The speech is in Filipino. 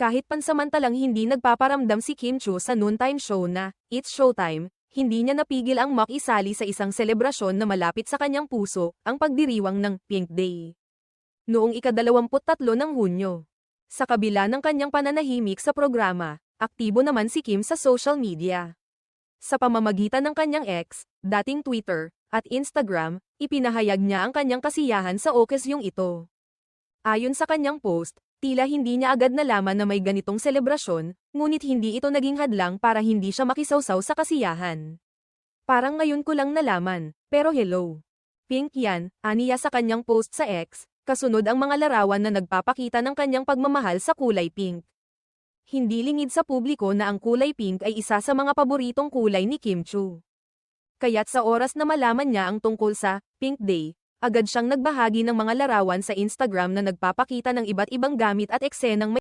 Kahit pansamantalang hindi nagpaparamdam si Kim Chu sa noontime show na It's Showtime, hindi niya napigil ang makisali sa isang selebrasyon na malapit sa kanyang puso, ang pagdiriwang ng Pink Day. Noong ika-23 ng Hunyo. Sa kabila ng kanyang pananahimik sa programa, aktibo naman si Kim sa social media. Sa pamamagitan ng kanyang ex, dating Twitter, at Instagram, ipinahayag niya ang kanyang kasiyahan sa okasyong ito. Ayon sa kanyang post, tila hindi niya agad nalaman na may ganitong selebrasyon, ngunit hindi ito naging hadlang para hindi siya makisawsaw sa kasiyahan. Parang ngayon ko lang nalaman, pero hello. Pink yan, aniya sa kanyang post sa X, kasunod ang mga larawan na nagpapakita ng kanyang pagmamahal sa kulay pink. Hindi lingid sa publiko na ang kulay pink ay isa sa mga paboritong kulay ni Kim Chu. Kaya't sa oras na malaman niya ang tungkol sa Pink Day, agad siyang nagbahagi ng mga larawan sa Instagram na nagpapakita ng iba't ibang gamit at eksenang may